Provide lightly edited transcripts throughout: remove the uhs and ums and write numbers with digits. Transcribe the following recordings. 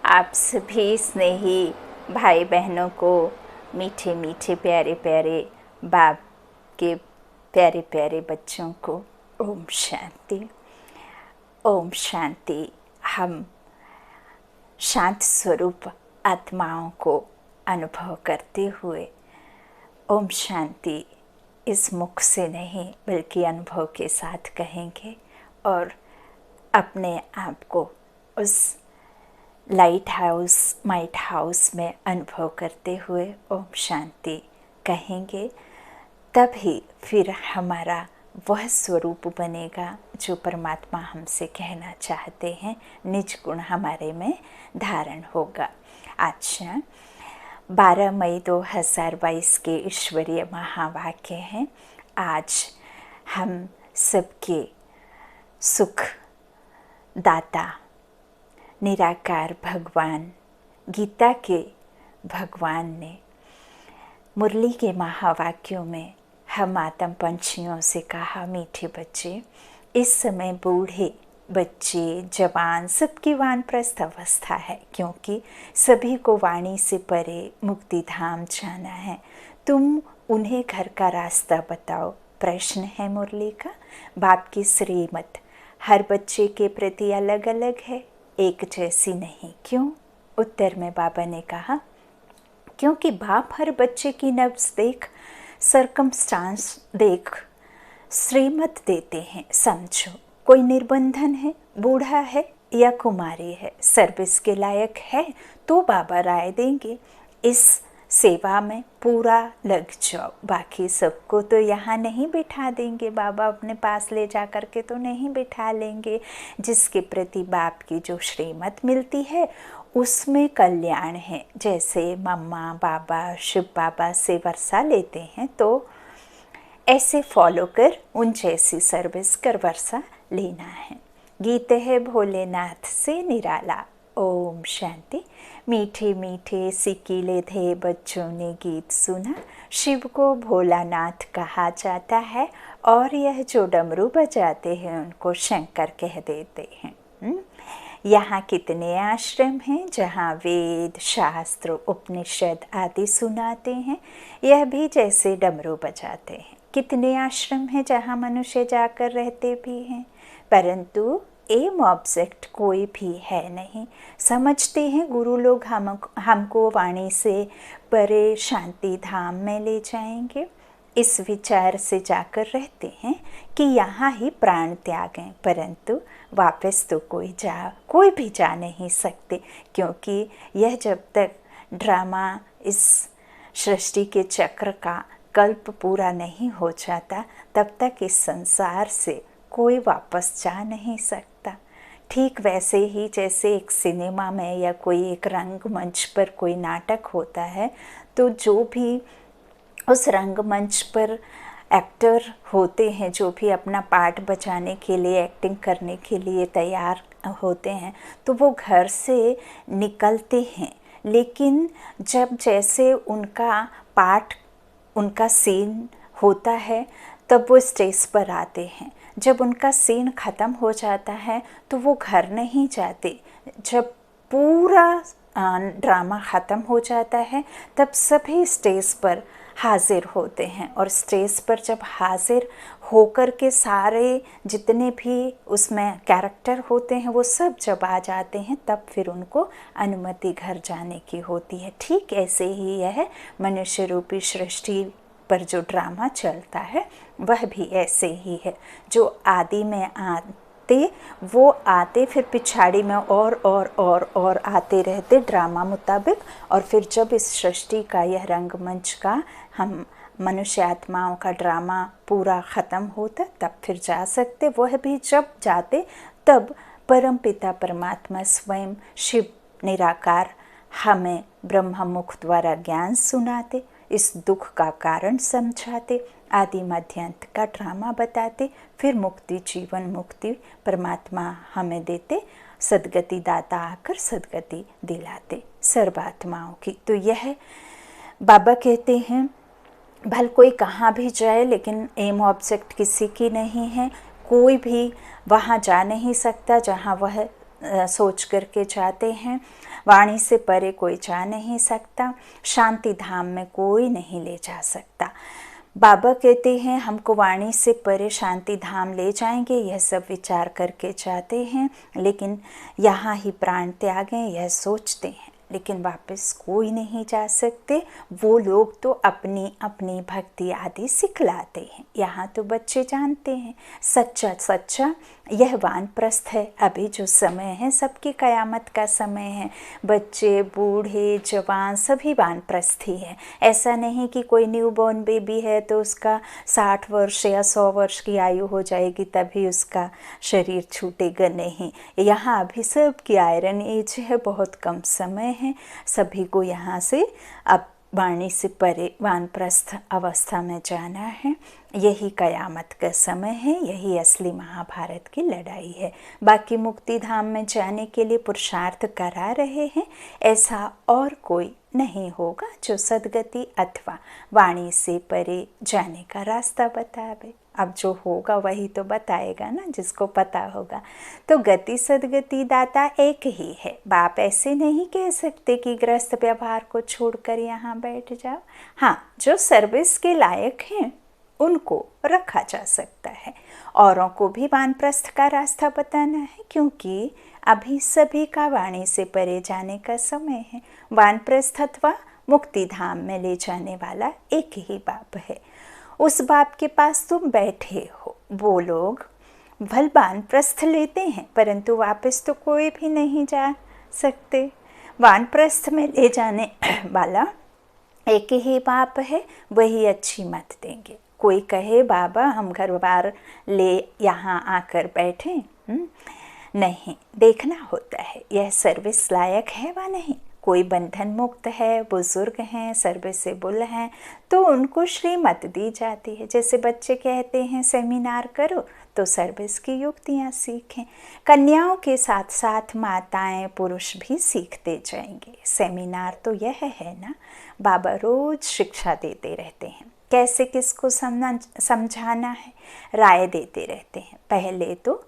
आप सभी स्नेही भाई बहनों को, मीठे मीठे प्यारे प्यारे बाप के प्यारे प्यारे बच्चों को ओम शांति। ओम शांति। हम शांत स्वरूप आत्माओं को अनुभव करते हुए ओम शांति इस मुख से नहीं बल्कि अनुभव के साथ कहेंगे और अपने आप को उस लाइट हाउस माइट हाउस में अनुभव करते हुए ओम शांति कहेंगे। तभी फिर हमारा वह स्वरूप बनेगा जो परमात्मा हमसे कहना चाहते हैं, निज गुण हमारे में धारण होगा। अच्छा, 12 मई 2022 के ईश्वरीय महावाक्य हैं। आज हम सबके सुख दाता निराकार भगवान, गीता के भगवान ने मुरली के महावाक्यों में हम आत्म पंछियों से कहा, मीठे बच्चे, इस समय बूढ़े बच्चे जवान सबकी वानप्रस्थ अवस्था है, क्योंकि सभी को वाणी से परे मुक्ति धाम जाना है। तुम उन्हें घर का रास्ता बताओ। प्रश्न है मुरली का, बाप की श्रीमत हर बच्चे के प्रति अलग अलग है, एक जैसी नहीं। क्यों? उत्तर में बाबा ने कहा, क्योंकि बाप हर बच्चे की नब्ज देख, सरकमस्टांस देख श्रीमत देते हैं। समझो, कोई निर्बंधन है, बूढ़ा है या कुमारी है, सर्विस के लायक है तो बाबा राय देंगे। इस सेवा में पूरा लग जाओ। बाकी सबको तो यहाँ नहीं बिठा देंगे, बाबा अपने पास ले जा कर के तो नहीं बिठा लेंगे। जिसके प्रति बाप की जो श्रीमत मिलती है उसमें कल्याण है। जैसे मम्मा बाबा शिव बाबा से वर्षा लेते हैं तो ऐसे फॉलो कर उन जैसी सर्विस कर वर्षा लेना है। गीत है भोलेनाथ से निराला। ओम शांति। मीठे मीठे सिकीले थे बच्चों ने गीत सुना, शिव को भोलानाथ कहा जाता है और यह जो डमरू बजाते हैं उनको शंकर कह देते हैं। यहाँ कितने आश्रम हैं जहाँ वेद शास्त्र उपनिषद आदि सुनाते हैं, यह भी जैसे डमरू बजाते हैं। कितने आश्रम हैं जहाँ मनुष्य जाकर रहते भी हैं, परंतु एम ऑब्जेक्ट कोई भी है नहीं। समझते हैं गुरु लोग हमको वाणी से परे शांति धाम में ले जाएंगे, इस विचार से जाकर रहते हैं कि यहाँ ही प्राण त्यागें, परंतु वापस तो कोई भी जा नहीं सकते, क्योंकि यह जब तक ड्रामा इस सृष्टि के चक्र का कल्प पूरा नहीं हो जाता तब तक इस संसार से कोई वापस जा नहीं सकता। ठीक वैसे ही जैसे एक सिनेमा में या कोई एक रंगमंच पर कोई नाटक होता है तो जो भी उस रंगमंच पर एक्टर होते हैं, जो भी अपना पार्ट बजाने के लिए एक्टिंग करने के लिए तैयार होते हैं, तो वो घर से निकलते हैं, लेकिन जब जैसे उनका पार्ट उनका सीन होता है तब वो स्टेज पर आते हैं। जब उनका सीन ख़त्म हो जाता है तो वो घर नहीं जाते। जब पूरा ड्रामा ख़त्म हो जाता है तब सभी स्टेज पर हाजिर होते हैं, और स्टेज पर जब हाजिर होकर के सारे जितने भी उसमें कैरेक्टर होते हैं वो सब जब आ जाते हैं तब फिर उनको अनुमति घर जाने की होती है। ठीक ऐसे ही यह मनुष्य रूपी सृष्टि पर जो ड्रामा चलता है वह भी ऐसे ही है। जो आदि में आते वो आते, फिर पिछाड़ी में और आते रहते ड्रामा मुताबिक, और फिर जब इस सृष्टि का यह रंगमंच का हम मनुष्य आत्माओं का ड्रामा पूरा ख़त्म होता तब फिर जा सकते। वह भी जब जाते तब परम पिता परमात्मा स्वयं शिव निराकार हमें ब्रह्म मुख द्वारा ज्ञान सुनाते, इस दुख का कारण समझाते, आदि मध्यांत का ड्रामा बताते, फिर मुक्ति जीवन मुक्ति परमात्मा हमें देते, सद्गति दाता आकर सद्गति दिलाते सर्वात्माओं की। तो यह बाबा कहते हैं, भल कोई कहाँ भी जाए लेकिन एम ऑब्जेक्ट किसी की नहीं है। कोई भी वहाँ जा नहीं सकता जहाँ वह सोच करके जाते हैं। वाणी से परे कोई जा नहीं सकता, शांति धाम में कोई नहीं ले जा सकता। बाबा कहते हैं हमको वाणी से परे शांति धाम ले जाएंगे, यह सब विचार करके जाते हैं, लेकिन यहाँ ही प्राण त्यागें यह सोचते हैं, लेकिन वापस कोई नहीं जा सकते। वो लोग तो अपनी अपनी भक्ति आदि सिखलाते हैं। यहाँ तो बच्चे जानते हैं सच्चा सच्चा यह वानप्रस्थ है। अभी जो समय है सबकी कयामत का समय है। बच्चे बूढ़े जवान सभी वानप्रस्थी है। ऐसा नहीं कि कोई न्यूबॉर्न बेबी है तो उसका 60 वर्ष या 100 वर्ष की आयु हो जाएगी तभी उसका शरीर छूटेगा, नहीं। यहाँ अभी सबकी आयरन एज है, बहुत कम समय है। सभी को यहाँ से अब वाणी से परे वानप्रस्थ अवस्था में जाना है। यही कयामत का समय है, यही असली महाभारत की लड़ाई है। बाकी मुक्ति धाम में जाने के लिए पुरुषार्थ करा रहे हैं, ऐसा और कोई नहीं होगा जो सद्गति अथवा वाणी से परे जाने का रास्ता बतावे। अब जो होगा वही तो बताएगा ना, जिसको पता होगा। तो गति सद्गति दाता एक ही है। बाप ऐसे नहीं कह सकते कि गृहस्थ व्यवहार को छोड़कर यहाँ बैठ जाओ। हाँ, जो सर्विस के लायक हैं उनको रखा जा सकता है। औरों को भी वानप्रस्थ का रास्ता बताना है, क्योंकि अभी सभी का वाणी से परे जाने का समय है। वानप्रस्थ अथवा मुक्ति धाम में ले जाने वाला एक ही बाप है। उस बाप के पास तुम बैठे हो। वो लोग भल वानप्रस्थ लेते हैं परंतु वापस तो कोई भी नहीं जा सकते। वानप्रस्थ में ले जाने वाला एक ही बाप है, वही अच्छी मत देंगे। कोई कहे बाबा हम घर बार ले यहाँ आकर बैठे, नहीं, देखना होता है यह सर्विस लायक है वा नहीं। कोई बंधन मुक्त है, बुजुर्ग हैं, सर्विसेबल हैं, तो उनको श्रीमत दी जाती है। जैसे बच्चे कहते हैं सेमिनार करो तो सर्विस की युक्तियाँ सीखें। कन्याओं के साथ साथ माताएं पुरुष भी सीखते जाएंगे। सेमिनार तो यह है ना, बाबा रोज शिक्षा देते रहते हैं, कैसे किसको समझाना है, राय देते रहते हैं। पहले तो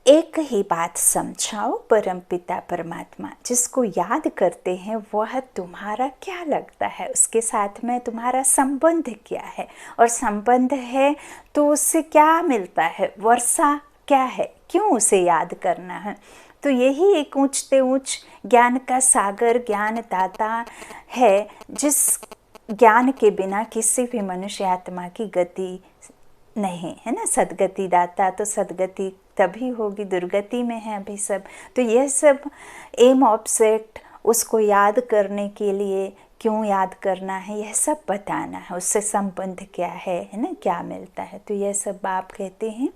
एक ही बात समझाओ, परमपिता परमात्मा जिसको याद करते हैं वह तुम्हारा क्या लगता है, उसके साथ में तुम्हारा संबंध क्या है, और संबंध है तो उससे क्या मिलता है, वर्षा क्या है, क्यों उसे याद करना है। तो यही एक ऊंचते ऊंच ज्ञान का सागर ज्ञानदाता है, जिस ज्ञान के बिना किसी भी मनुष्य आत्मा की गति नहीं है ना। सद्गति दाता तो सद्गति तभी होगी, दुर्गति में है अभी सब। तो यह सब एम ऑब्जेक्ट उसको याद करने के लिए क्यों याद करना है, यह सब बताना है। उससे संबंध क्या है ना, क्या मिलता है। तो यह सब बाप कहते हैं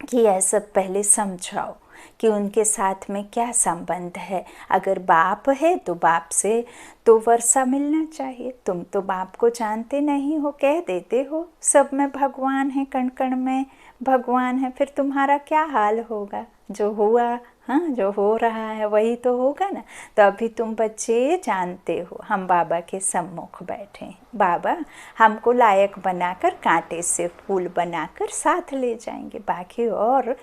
कि यह सब पहले समझाओ कि उनके साथ में क्या संबंध है। अगर बाप है तो बाप से तो वर्षा मिलना चाहिए। तुम तो बाप को जानते नहीं हो, कह देते हो सब में भगवान है, कण कण में भगवान है, फिर तुम्हारा क्या हाल होगा। जो हुआ, हाँ, जो हो रहा है वही तो होगा ना। तो अभी तुम बच्चे जानते हो हम बाबा के सम्मुख बैठे हैं, बाबा हमको लायक बनाकर कांटे से फूल बनाकर साथ ले जाएंगे। बाकी और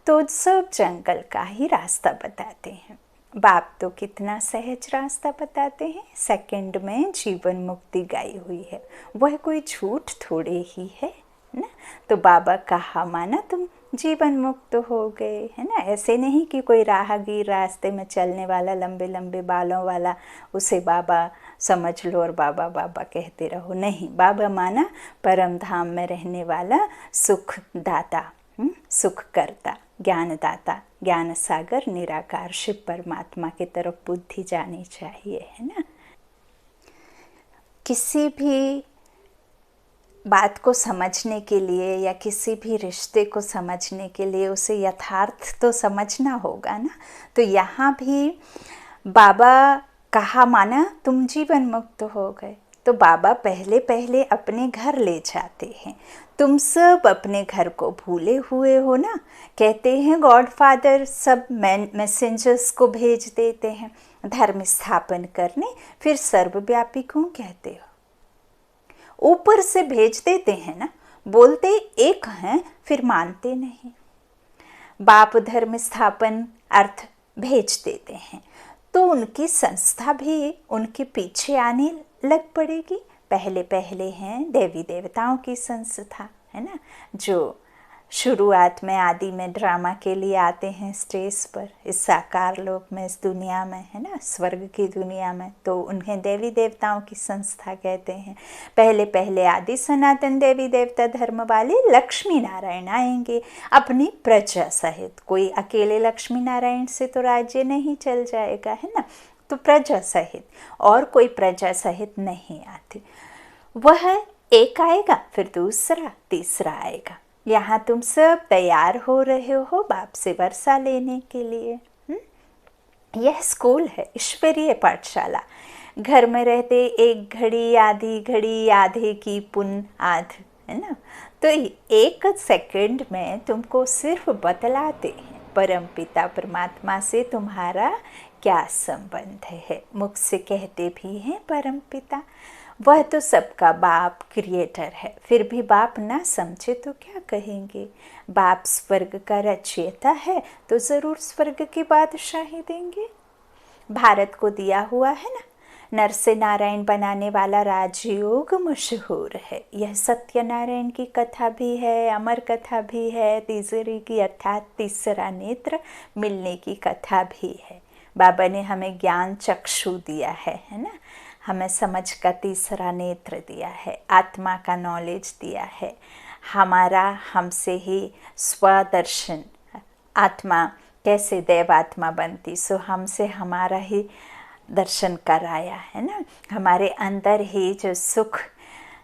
तो सब जंगल का ही रास्ता बताते हैं। बाप तो कितना सहज रास्ता बताते हैं, सेकंड में जीवन मुक्ति गाई हुई है, वह कोई झूठ थोड़े ही है ना। तो बाबा कहा माना तुम जीवन मुक्त हो गए, है ना। ऐसे नहीं कि कोई राहगीर रास्ते में चलने वाला लंबे लंबे बालों वाला उसे बाबा समझ लो और बाबा बाबा कहते रहो, नहीं। बाबा माना परम धाम में रहने वाला सुख दाता, सुख करता, ज्ञानदाता, ज्ञान सागर, निराकार शिव परमात्मा की तरफ बुद्धि जानी चाहिए, है ना। किसी भी बात को समझने के लिए या किसी भी रिश्ते को समझने के लिए उसे यथार्थ तो समझना होगा ना। तो यहाँ भी बाबा कहा माना तुम जीवन मुक्त हो गए, तो बाबा पहले पहले अपने घर ले जाते हैं। तुम सब अपने घर को भूले हुए हो ना। कहते हैं गॉड फादर सब मैसेंजर्स को भेज देते हैं धर्म स्थापन करने, फिर सर्वव्यापी क्यों कहते हो। ऊपर से भेज देते हैं ना, बोलते एक हैं फिर मानते नहीं। बाप धर्म स्थापन अर्थ भेज देते हैं, तो उनकी संस्था भी उनके पीछे आने लग पड़ेगी। पहले पहले हैं देवी देवताओं की संस्था, है ना, जो शुरुआत में आदि में ड्रामा के लिए आते हैं स्टेज पर, इस साकार लोक में, इस दुनिया में, है ना, स्वर्ग की दुनिया में, तो उन्हें देवी देवताओं की संस्था कहते हैं। पहले पहले आदि सनातन देवी देवता धर्म वाले लक्ष्मी नारायण आएंगे अपनी प्रजा सहित। कोई अकेले लक्ष्मी नारायण से तो राज्य नहीं चल जाएगा, है ना, तो प्रजा सहित, और कोई प्रजा सहित नहीं आती। वह एक आएगा, फिर दूसरा, तीसरा आएगा। यहाँ तुम सब तैयार हो रहे हो बाप से वर्षा लेने के लिए। यह स्कूल है, ईश्वरीय पाठशाला। घर में रहते एक घड़ी आधे की पुन आध, है ना, तो एक सेकंड में तुमको सिर्फ बतलाते हैं परमपिता परमात्मा से तुम्हारा क्या संबंध है। मुख से कहते भी हैं परमपिता, वह तो सबका बाप क्रिएटर है। फिर भी बाप ना समझे तो क्या कहेंगे। बाप स्वर्ग का रचयिता है तो ज़रूर स्वर्ग की बादशाही देंगे। भारत को दिया हुआ है ना, नर से नारायण बनाने वाला राजयोग मशहूर है। यह सत्यनारायण की कथा भी है, अमर कथा भी है, तीसरी की अर्थात तीसरा नेत्र मिलने की कथा भी है। बाबा ने हमें ज्ञान चक्षु दिया है ना, हमें समझ का तीसरा नेत्र दिया है, आत्मा का नॉलेज दिया है, हमारा हमसे ही स्वदर्शन, आत्मा कैसे देवात्मा बनती, सो हमसे हमारा ही दर्शन कराया है ना। हमारे अंदर ही जो सुख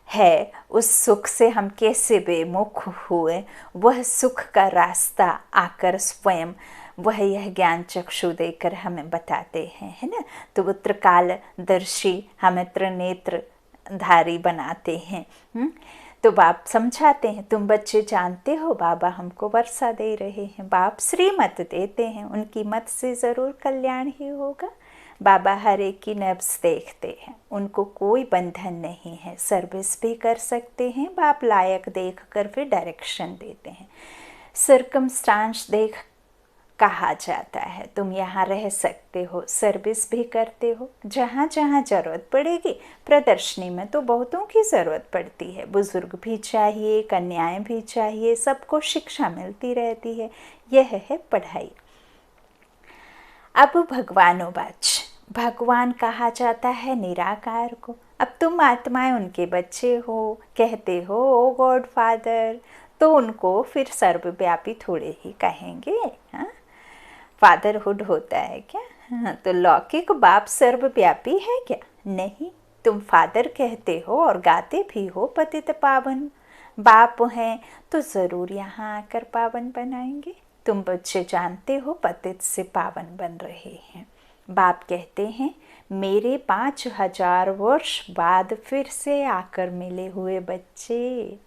है, उस सुख से हम कैसे बेमुख हुए, वह सुख का रास्ता आकर स्वयं वह यह ज्ञान चक्षु देकर हमें बताते हैं, है ना। तो वो त्रिकालदर्शी हमें त्रिनेत्र धारी बनाते हैं। तो बाप समझाते हैं, तुम बच्चे जानते हो बाबा हमको वर्षा दे रहे हैं, बाप श्रीमत देते हैं, उनकी मत से ज़रूर कल्याण ही होगा। बाबा हर एक की नब्ज़ देखते हैं, उनको कोई बंधन नहीं है, सर्विस भी कर सकते हैं। बाप लायक देख कर फिर डायरेक्शन देते हैं। सर्कमस्टांस देख कहा जाता है, तुम यहाँ रह सकते हो, सर्विस भी करते हो, जहाँ जहाँ ज़रूरत पड़ेगी। प्रदर्शनी में तो बहुतों की ज़रूरत पड़ती है, बुज़ुर्ग भी चाहिए, कन्याएं भी चाहिए, सबको शिक्षा मिलती रहती है। यह है पढ़ाई। अब भगवानोवाच, भगवान कहा जाता है निराकार को। अब तुम आत्माएं उनके बच्चे हो, कहते हो ओ गॉड फादर, तो उनको फिर सर्वव्यापी थोड़े ही कहेंगे। हाँ, फादरहुड होता है क्या? हाँ, तो लौकिक बाप सर्वव्यापी है क्या? नहीं। तुम फादर कहते हो और गाते भी हो पतित पावन बाप हैं, तो ज़रूर यहाँ आकर पावन बनाएंगे। तुम बच्चे जानते हो पतित से पावन बन रहे हैं। बाप कहते हैं मेरे 5000 वर्ष बाद फिर से आकर मिले हुए बच्चे,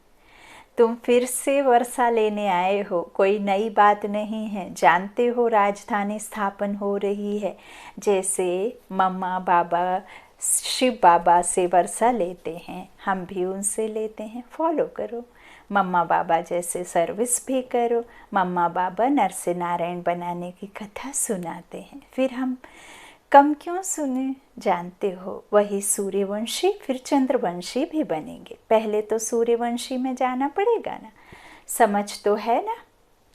तुम फिर से वर्षा लेने आए हो, कोई नई बात नहीं है। जानते हो राजधानी स्थापन हो रही है, जैसे मम्मा बाबा शिव बाबा से वर्षा लेते हैं, हम भी उनसे लेते हैं। फॉलो करो, मम्मा बाबा जैसे सर्विस भी करो। मम्मा बाबा नर से नारायण बनाने की कथा सुनाते हैं, फिर हम कम क्यों सुने? जानते हो वही सूर्यवंशी फिर चंद्रवंशी भी बनेंगे। पहले तो सूर्यवंशी में जाना पड़ेगा ना, समझ तो है ना।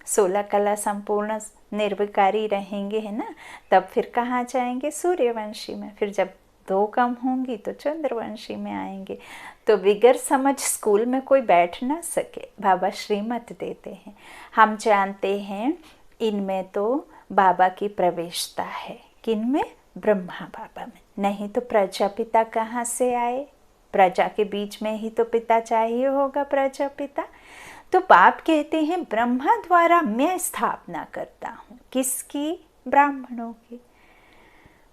16 कला संपूर्ण निर्विकारी रहेंगे, है ना, तब फिर कहाँ जाएंगे? सूर्यवंशी में। फिर जब 2 कम होंगी तो चंद्रवंशी में आएंगे। तो बिगर समझ स्कूल में कोई बैठ ना सके, बाबा श्रीमत देते हैं। हम जानते हैं इनमें तो बाबा की प्रवेशता है। किन में? ब्रह्मा बाबा में। नहीं तो प्रजापिता कहाँ से आए? प्रजा के बीच में ही तो पिता चाहिए होगा, प्रजापिता। तो बाप कहते हैं ब्रह्मा द्वारा मैं स्थापना करता हूँ। किसकी? ब्राह्मणों की।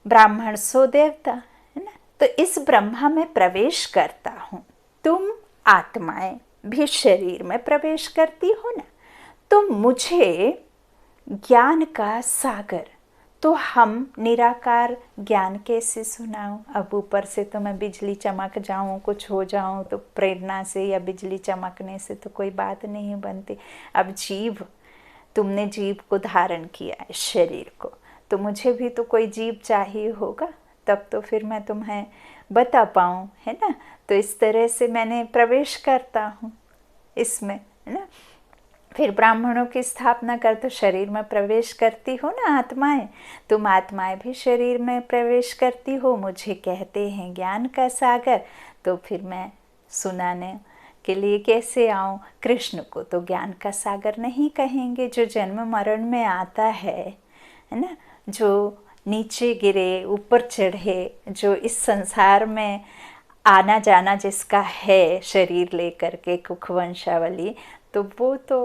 ब्राह्मण सो देवता, है ना। तो इस ब्रह्मा में प्रवेश करता हूँ। तुम आत्माएं भी शरीर में प्रवेश करती हो ना। तो मुझे ज्ञान का सागर, तो हम निराकार ज्ञान कैसे सुनाऊं? अब ऊपर से तो मैं बिजली चमक जाऊं, कुछ हो जाऊं, तो प्रेरणा से या बिजली चमकने से तो कोई बात नहीं बनती। अब जीव तुमने जीव को धारण किया है, शरीर को, तो मुझे भी तो कोई जीव चाहिए होगा, तब तो फिर मैं तुम्हें बता पाऊँ, है ना। तो इस तरह से मैंने प्रवेश करता हूँ इसमें, है ना। फिर ब्राह्मणों की स्थापना कर, तो शरीर में प्रवेश करती हो ना आत्माएं, तुम आत्माएं भी शरीर में प्रवेश करती हो। मुझे कहते हैं ज्ञान का सागर, तो फिर मैं सुनाने के लिए कैसे आऊँ। कृष्ण को तो ज्ञान का सागर नहीं कहेंगे, जो जन्म मरण में आता है ना, जो नीचे गिरे ऊपर चढ़े, जो इस संसार में आना जाना जिसका है शरीर लेकर के कुख वंशावली, तो वो तो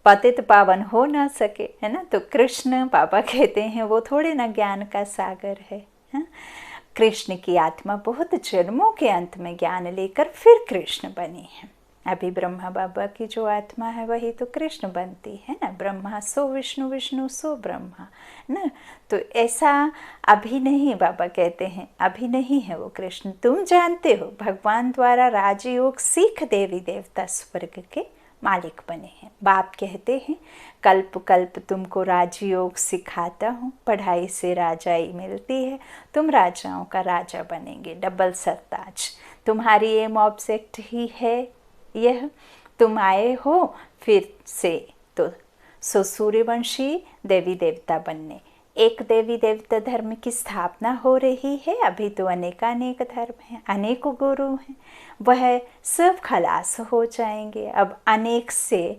पतित पावन हो ना सके, है ना। तो कृष्ण बाबा कहते हैं वो थोड़े ना ज्ञान का सागर है। कृष्ण की आत्मा बहुत जन्मों के अंत में ज्ञान लेकर फिर कृष्ण बनी है। अभी ब्रह्मा बाबा की जो आत्मा है वही तो कृष्ण बनती है ना। ब्रह्मा सो विष्णु, विष्णु सो ब्रह्मा, ना। तो ऐसा अभी नहीं, बाबा कहते हैं अभी नहीं है वो कृष्ण। तुम जानते हो भगवान द्वारा राजयोग सीख देवी देवता स्वर्ग के मालिक बने हैं। बाप कहते हैं कल्प कल्प तुमको राजयोग सिखाता हूँ, पढ़ाई से राजाई मिलती है, तुम राजाओं का राजा बनेंगे। डबल सरताज तुम्हारी एम ऑब्जेक्ट ही है यह। तुम आए हो फिर से तो सूर्यवंशी देवी देवता बनने। एक देवी देवता धर्म की स्थापना हो रही है। अभी तो अनेकानेक धर्म हैं, अनेकों गुरु हैं, वह सब खलास हो जाएंगे। अब अनेक से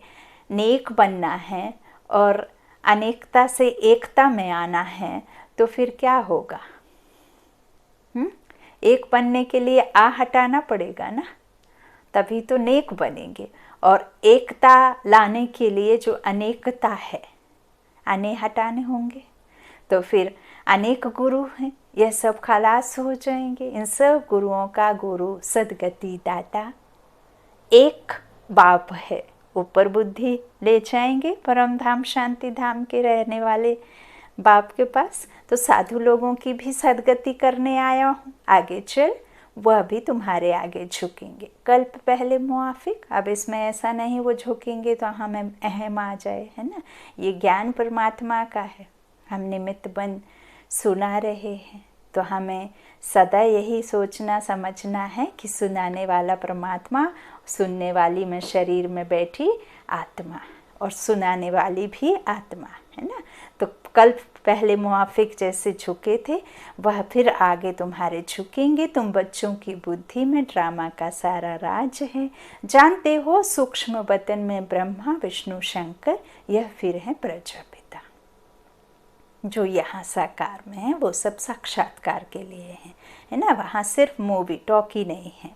नेक बनना है और अनेकता से एकता में आना है, तो फिर क्या होगा। एक बनने के लिए आ हटाना पड़ेगा ना, तभी तो नेक बनेंगे। और एकता लाने के लिए जो अनेकता है, अने हटाने होंगे, तो फिर अनेक गुरु हैं, यह सब खलास हो जाएंगे। इन सब गुरुओं का गुरु सदगति दाता एक बाप है। ऊपर बुद्धि ले जाएंगे परम धाम शांति धाम के रहने वाले बाप के पास। तो साधु लोगों की भी सदगति करने आया हूँ, आगे चल वह भी तुम्हारे आगे झुकेंगे। कल्प पहले मुआफिक, अब इसमें ऐसा नहीं वो झुकेंगे तो हमें अहम आ जाए, है ना। ये ज्ञान परमात्मा का है, हम निमित्त बन सुना रहे हैं। तो हमें सदा यही सोचना समझना है कि सुनाने वाला परमात्मा, सुनने वाली में शरीर में बैठी आत्मा, और सुनाने वाली भी आत्मा, है ना। तो कल्प पहले मुआफिक जैसे झुके थे, वह फिर आगे तुम्हारे झुकेंगे। तुम बच्चों की बुद्धि में ड्रामा का सारा राज है। जानते हो सूक्ष्म वतन में ब्रह्मा विष्णु शंकर, यह फिर है प्रजापिता। जो यहाँ साकार में है वो सब साक्षात्कार के लिए है ना। वहाँ सिर्फ मूवी टॉकी नहीं है।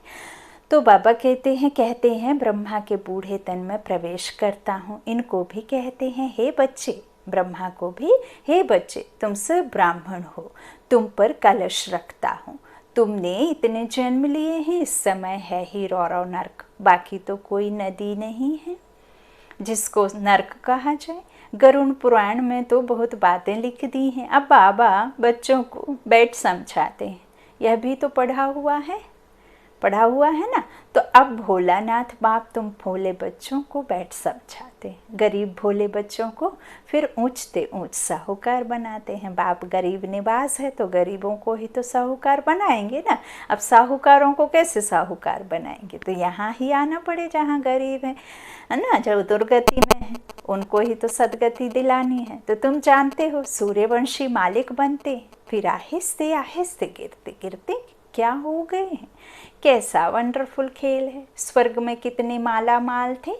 तो बाबा कहते हैं ब्रह्मा के बूढ़े तन में प्रवेश करता हूँ। इनको भी कहते हैं हे बच्चे, ब्रह्मा को भी हे बच्चे, तुम सब ब्राह्मण हो, तुम पर कलश रखता हूँ। तुमने इतने जन्म लिए हैं, इस समय है ही रौरव नर्क, बाकी तो कोई नदी नहीं है जिसको नर्क कहा जाए। गरुड़ पुराण में तो बहुत बातें लिख दी हैं। अब बाबा बच्चों को बैठ समझाते हैं, यह भी तो पढ़ा हुआ है ना। तो अब भोलानाथ बाप तुम भोले बच्चों को बैठ समझाते हैं, गरीब भोले बच्चों को फिर ऊंचते ऊंच साहूकार बनाते हैं। बाप गरीब निवास है तो गरीबों को ही तो साहूकार बनाएंगे ना। अब साहूकारों को कैसे साहूकार बनाएंगे, तो यहाँ ही आना पड़े जहाँ गरीब है ना, जो दुर्गति में है, उनको ही तो सदगति दिलानी है। तो तुम जानते हो सूर्यवंशी मालिक बनते, फिर आहिस्ते आहिस्ते गिरते गिरते क्या हो गए हैं। कैसा वंडरफुल खेल है। स्वर्ग में कितने माला माल थे।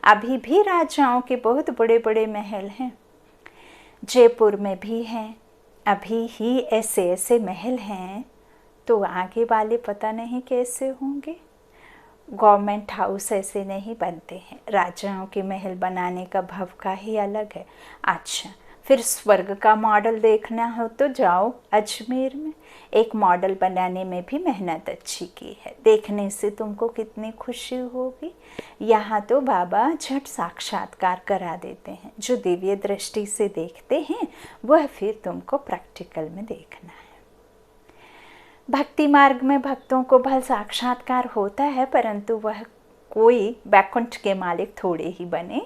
अभी भी राजाओं के बहुत बड़े बड़े महल हैं, जयपुर में भी हैं, अभी ही ऐसे ऐसे महल हैं। तो आगे वाले पता नहीं कैसे होंगे। गवर्नमेंट हाउस ऐसे नहीं बनते हैं। राजाओं के महल बनाने का भव का ही अलग है। अच्छा, फिर स्वर्ग का मॉडल देखना हो तो जाओ अजमेर में, एक मॉडल बनाने में भी मेहनत अच्छी की है। देखने से तुमको कितनी खुशी होगी। यहाँ तो बाबा झट साक्षात्कार करा देते हैं। जो दिव्य दृष्टि से देखते हैं वह फिर तुमको प्रैक्टिकल में देखना है। भक्ति मार्ग में भक्तों को भल साक्षात्कार होता है, परंतु वह कोई बैकुंठ के मालिक थोड़े ही बने।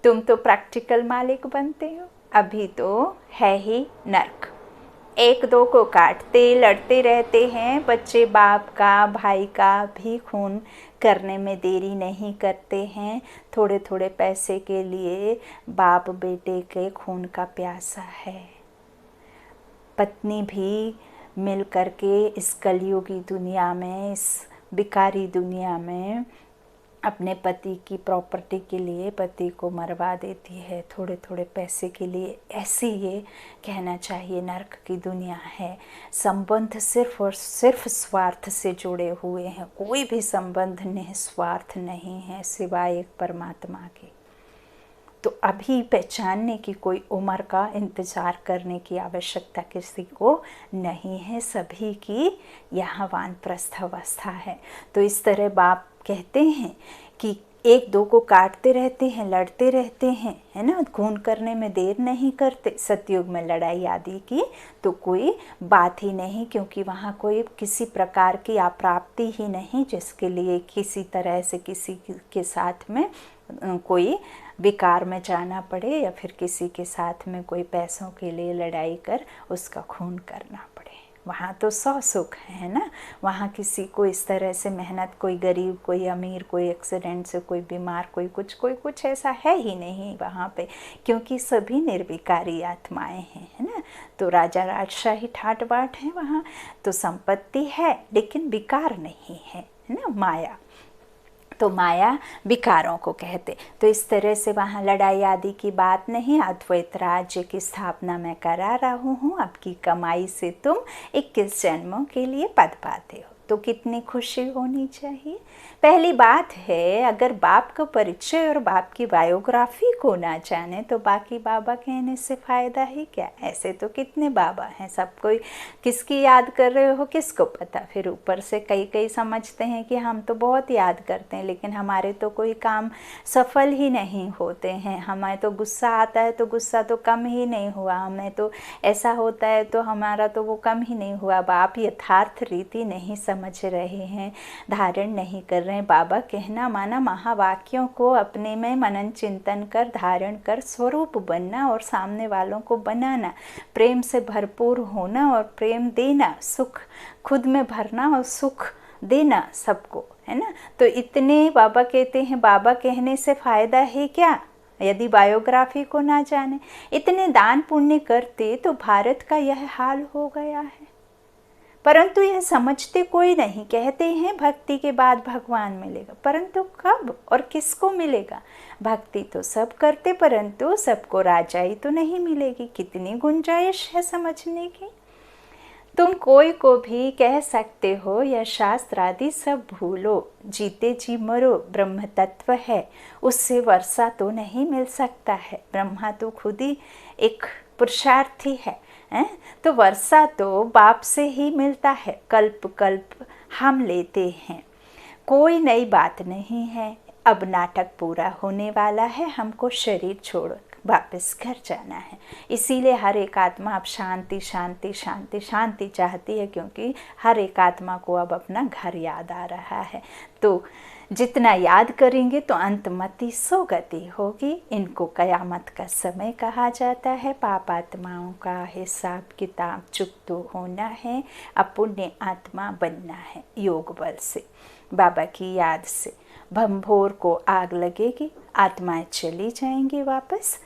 तुम तो प्रैक्टिकल मालिक बनते हो, अभी तो है ही नर्क। एक दो को काटते लड़ते रहते हैं बच्चे, बाप का भाई का भी खून करने में देरी नहीं करते हैं। थोड़े थोड़े पैसे के लिए बाप बेटे के खून का प्यासा है। पत्नी भी मिल करके इस कलयुगी दुनिया में, इस बिकारी दुनिया में अपने पति की प्रॉपर्टी के लिए पति को मरवा देती है, थोड़े थोड़े पैसे के लिए। ऐसी ये कहना चाहिए नर्क की दुनिया है। संबंध सिर्फ और सिर्फ स्वार्थ से जुड़े हुए हैं, कोई भी संबंध निस्वार्थ नहीं है सिवाय एक परमात्मा के। तो अभी पहचानने की कोई उम्र का इंतज़ार करने की आवश्यकता किसी को नहीं है, सभी की यहाँ वानप्रस्थ अवस्था है। तो इस तरह बाप कहते हैं कि एक दो को काटते रहते हैं, लड़ते रहते हैं, है ना, खून करने में देर नहीं करते। सतयुग में लड़ाई आदि की तो कोई बात ही नहीं, क्योंकि वहाँ कोई किसी प्रकार की अप्राप्ति ही नहीं जिसके लिए किसी तरह से किसी के साथ में कोई विकार में जाना पड़े या फिर किसी के साथ में कोई पैसों के लिए लड़ाई कर उसका खून करना पड़े। वहाँ तो सौ सुख है ना, वहाँ किसी को इस तरह से मेहनत, कोई गरीब कोई अमीर, कोई एक्सीडेंट से कोई बीमार, कोई कुछ ऐसा है ही नहीं वहाँ पे, क्योंकि सभी निर्विकारी आत्माएं हैं, है ना। तो राजा राजशाही ठाट बाट है वहाँ, तो संपत्ति है लेकिन विकार नहीं है ना, माया। तो माया विकारों को कहते। तो इस तरह से वहाँ लड़ाई आदि की बात नहीं। अद्वैत राज्य की स्थापना मैं करा रहा हूँ, आपकी कमाई से तुम 21 जन्मों के लिए पद पाते हो, तो कितनी खुशी होनी चाहिए। पहली बात है, अगर बाप का परिचय और बाप की बायोग्राफी को ना जाने तो बाकी बाबा कहने से फ़ायदा ही क्या। ऐसे तो कितने बाबा हैं, सब कोई किसकी याद कर रहे हो किसको पता। फिर ऊपर से कई कई समझते हैं कि हम तो बहुत याद करते हैं, लेकिन हमारे तो कोई काम सफल ही नहीं होते हैं। हमें तो गुस्सा आता है तो गुस्सा तो कम ही नहीं हुआ, हमें तो ऐसा होता है तो हमारा तो वो कम ही नहीं हुआ। बाप यथार्थ रीति नहीं समझ रहे हैं, धारण नहीं कर रहे हैं। बाबा कहना माना महावाक्यों को अपने में मनन चिंतन कर धारण कर स्वरूप बनना और सामने वालों को बनाना, प्रेम से भरपूर होना और प्रेम देना, सुख खुद में भरना और सुख देना सबको, है ना। तो इतने बाबा कहते हैं, बाबा कहने से फ़ायदा है क्या यदि बायोग्राफी को ना जाने। इतने दान पुण्य करते तो भारत का यह हाल हो गया है, परंतु यह समझते कोई नहीं। कहते हैं भक्ति के बाद भगवान मिलेगा, परंतु कब और किसको मिलेगा। भक्ति तो सब करते, परंतु सबको राजाई तो नहीं मिलेगी। कितनी गुंजाइश है समझने की। तुम कोई को भी कह सकते हो यह शास्त्र आदि सब भूलो, जीते जी मरो, ब्रह्म तत्व है, उससे वर्षा तो नहीं मिल सकता है। ब्रह्मा तो खुद ही एक पुरुषार्थी है, तो वर्षा तो बाप से ही मिलता है। कल्प कल्प हम लेते हैं, कोई नई बात नहीं है। अब नाटक पूरा होने वाला है, हमको शरीर छोड़ वापस घर जाना है। इसीलिए हर एक आत्मा अब शांति शांति शांति शांति चाहती है, क्योंकि हर एक आत्मा को अब अपना घर याद आ रहा है। तो जितना याद करेंगे तो अंतमति सोगति होगी। इनको कयामत का समय कहा जाता है। पाप आत्माओं का हिसाब किताब चुकतो होना है, अपुण्य आत्मा बनना है। योग बल से, बाबा की याद से भंभोर को आग लगेगी, आत्माएं चली जाएंगी वापस।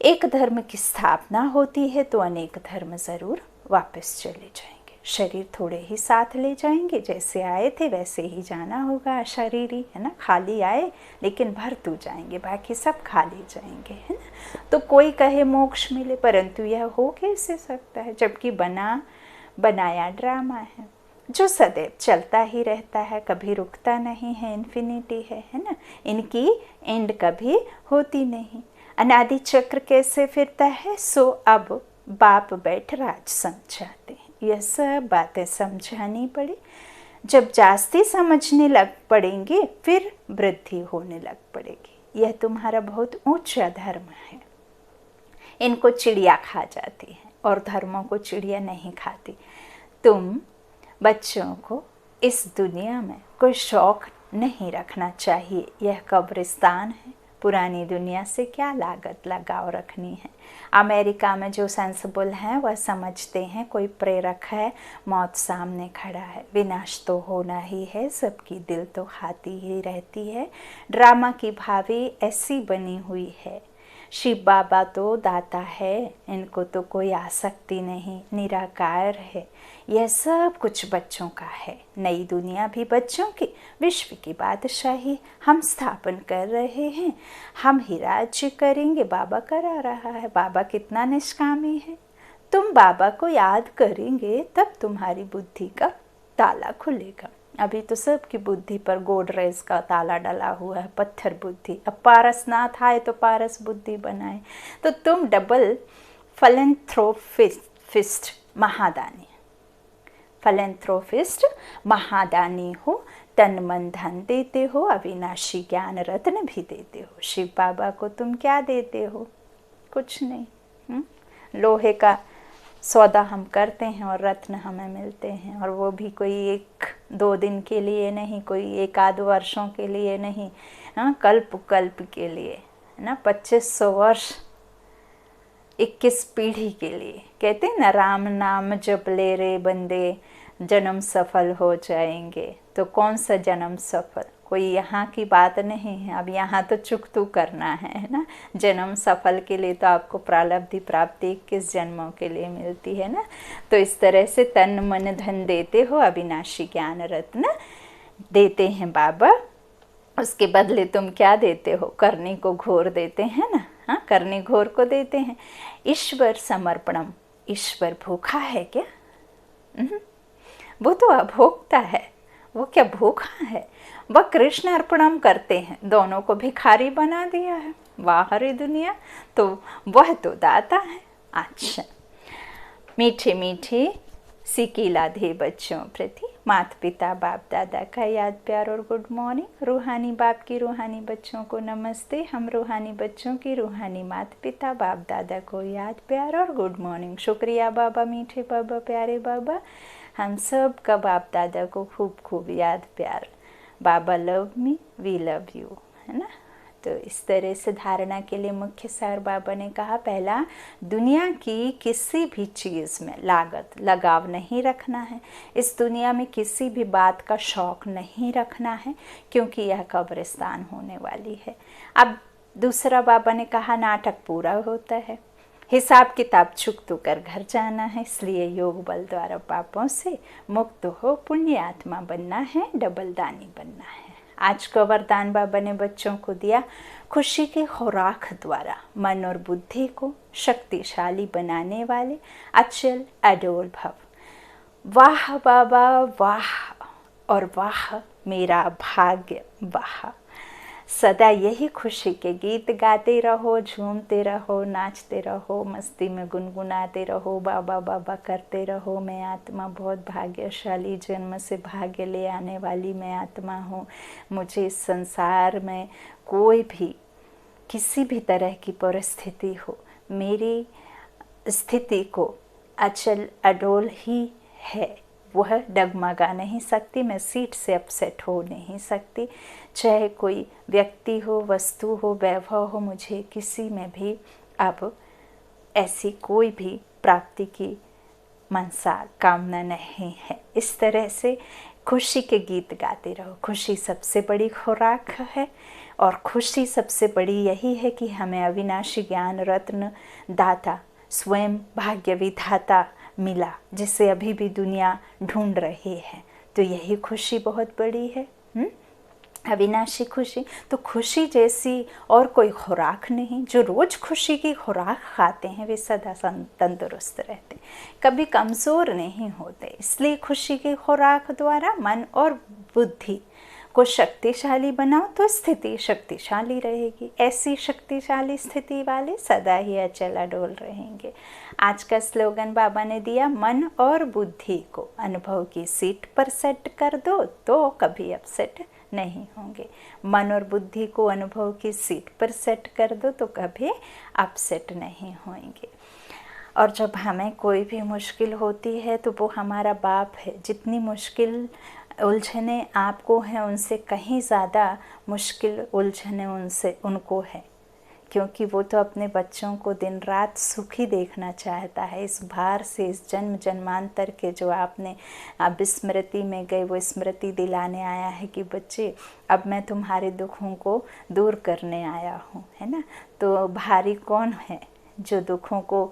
एक धर्म की स्थापना होती है तो अनेक धर्म ज़रूर वापस चले जाएंगे। शरीर थोड़े ही साथ ले जाएंगे, जैसे आए थे वैसे ही जाना होगा। शरीर है ना, खाली आए लेकिन भर तू जाएंगे, बाकी सब खाली जाएंगे, है ना। तो कोई कहे मोक्ष मिले, परंतु यह हो कैसे सकता है जबकि बनाया ड्रामा है जो सदैव चलता ही रहता है, कभी रुकता नहीं है, इन्फिनिटी है ना। इनकी एंड कभी होती नहीं। अनादि चक्र कैसे फिरता है, सो अब बाप बैठ राज समझाते हैं। यह सब बातें समझानी पड़ी। जब जास्ती समझने लग पड़ेंगे फिर वृद्धि होने लग पड़ेगी। यह तुम्हारा बहुत ऊंचा धर्म है। इनको चिड़िया खा जाती है और धर्मों को चिड़िया नहीं खाती। तुम बच्चों को इस दुनिया में कोई शौक नहीं रखना चाहिए। यह कब्रिस्तान है, पुरानी दुनिया से क्या लागत लगाव रखनी है। अमेरिका में जो सेंसिबल हैं वह समझते हैं कोई प्रेरक है, मौत सामने खड़ा है, विनाश तो होना ही है, सबकी दिल तो खाती ही रहती है। ड्रामा की भावी ऐसी बनी हुई है, शिव बाबा तो दाता है, इनको तो कोई आसक्ति नहीं, निराकार है, यह सब कुछ बच्चों का है। नई दुनिया भी बच्चों की, विश्व की बादशाही हम स्थापन कर रहे हैं, हम ही राज्य करेंगे, बाबा करा रहा है। बाबा कितना निष्कामी है। तुम बाबा को याद करेंगे तब तुम्हारी बुद्धि का ताला खुलेगा। अभी तो सबकी बुद्धि पर गोडरेज का ताला डला हुआ है, पत्थर बुद्धि। अब पारसनाथ आए तो पारस बुद्धि बनाए। तो तुम डबल फिलेंथ्रोपिस्ट महादानी, फिलेंथ्रोपिस्ट महादानी हो, तन मन धन देते हो, अविनाशी ज्ञान रत्न भी देते हो। शिव बाबा को तुम क्या देते हो? कुछ नहीं। लोहे का सौदा हम करते हैं और रत्न हमें मिलते हैं, और वो भी कोई 1-2 दिन के लिए नहीं, कोई 1-आध वर्षों के लिए नहीं, कल्प कल्प के लिए, है ना, 2500 वर्ष, 21 पीढ़ी के लिए। कहते हैं ना, राम नाम जप ले रे बंदे, जन्म सफल हो जाएंगे। तो कौन सा जन्म सफल? कोई यहाँ की बात नहीं है। अब यहाँ तो चुकतू करना है ना। जन्म सफल के लिए तो आपको प्रारब्धि प्राप्ति 21 जन्मों के लिए मिलती है ना। तो इस तरह से तन मन धन देते हो, अविनाशी ज्ञान रत्न देते हैं बाबा। उसके बदले तुम क्या देते हो? करनी को घोर देते हैं ना। हाँ, करनी घोर को देते हैं। ईश्वर समर्पणम, ईश्वर भूखा है क्या? वो तो अभोक्ता है। वो क्या भूखा है? वह कृष्ण अर्पणम करते हैं, दोनों को भिखारी बना दिया है। वाह रे दुनिया, तो वह तो दाता है। अच्छा, मीठे मीठे सीखी लाधे बच्चों प्रति माता पिता बाप दादा का याद प्यार और गुड मॉर्निंग। रूहानी बाप की रूहानी बच्चों को नमस्ते। हम रूहानी बच्चों की रूहानी माता पिता बाप दादा को याद प्यार और गुड मॉर्निंग। शुक्रिया बाबा, मीठे बाबा, प्यारे बाबा। हम सब का बाप दादा को खूब खूब याद प्यार। बाबा love me, we love you, है ना। तो इस तरह से धारणा के लिए मुख्य सार बाबा ने कहा, पहला, दुनिया की किसी भी चीज़ में लागत लगाव नहीं रखना है। इस दुनिया में किसी भी बात का शौक नहीं रखना है, क्योंकि यह कब्रिस्तान होने वाली है। अब दूसरा बाबा ने कहा, नाटक पूरा होता है, हिसाब किताब चुकतू कर घर जाना है, इसलिए योग बल द्वारा पापों से मुक्त हो पुण्य आत्मा बनना है, डबल दानी बनना है। आज का वरदान बाबा ने बच्चों को दिया, खुशी के खुराक द्वारा मन और बुद्धि को शक्तिशाली बनाने वाले अचल अडोल भव। वाह बाबा वाह, और वाह मेरा भाग्य वाह। सदा यही खुशी के गीत गाते रहो, झूमते रहो, नाचते रहो, मस्ती में गुनगुनाते रहो, बाबा बाबा करते रहो। मैं आत्मा बहुत भाग्यशाली, जन्म से भाग्य ले आने वाली मैं आत्मा हूँ। मुझे इस संसार में कोई भी किसी भी तरह की परिस्थिति हो, मेरी स्थिति को अचल अडोल ही है, वह डगमगा नहीं सकती। मैं सीट से अपसेट हो नहीं सकती। चाहे कोई व्यक्ति हो, वस्तु हो, वैभव हो, मुझे किसी में भी अब ऐसी कोई भी प्राप्ति की मनसा कामना नहीं है। इस तरह से खुशी के गीत गाते रहो। खुशी सबसे बड़ी खुराक है, और खुशी सबसे बड़ी यही है कि हमें अविनाशी ज्ञान रत्न दाता स्वयं भाग्य विधाता मिला, जिसे अभी भी दुनिया ढूंढ रही है। तो यही खुशी बहुत बड़ी है, अविनाशी खुशी। तो खुशी जैसी और कोई खुराक नहीं। जो रोज खुशी की खुराक खाते हैं वे सदा तंदुरुस्त रहते, कभी कमज़ोर नहीं होते। इसलिए खुशी की खुराक द्वारा मन और बुद्धि को शक्तिशाली बनाओ तो स्थिति शक्तिशाली रहेगी। ऐसी शक्तिशाली स्थिति वाले सदा ही अचल अडोल रहेंगे। आज का स्लोगन बाबा ने दिया, मन और बुद्धि को अनुभव की सीट पर सेट कर दो तो कभी अपसेट नहीं होंगे। मन और बुद्धि को अनुभव की सीट पर सेट कर दो तो कभी अपसेट नहीं होंगे। और जब हमें कोई भी मुश्किल होती है तो वो हमारा बाप है। जितनी मुश्किल उलझने आपको हैं उनसे कहीं ज़्यादा मुश्किल उलझने उनको है, क्योंकि वो तो अपने बच्चों को दिन रात सुखी देखना चाहता है। इस भार से, इस जन्म जन्मांतर के जो आपने अब स्मृति में गए, वो स्मृति दिलाने आया है कि बच्चे अब मैं तुम्हारे दुखों को दूर करने आया हूँ, है ना। तो भारी कौन है, जो दुखों को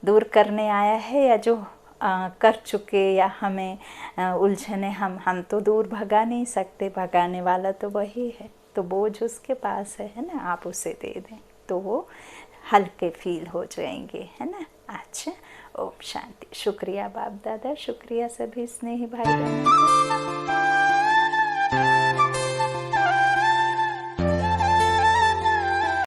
दूर करने आया है या जो कर चुके, या हमें उलझने हम तो दूर भगा नहीं सकते, भगाने वाला तो वही है। तो बोझ उसके पास है ना, आप उसे दे दें तो वो हल्के फील हो जाएंगे, है ना। अच्छा, ओम शांति। शुक्रिया बाप दादा, शुक्रिया सभी स्नेही भाई बहनों।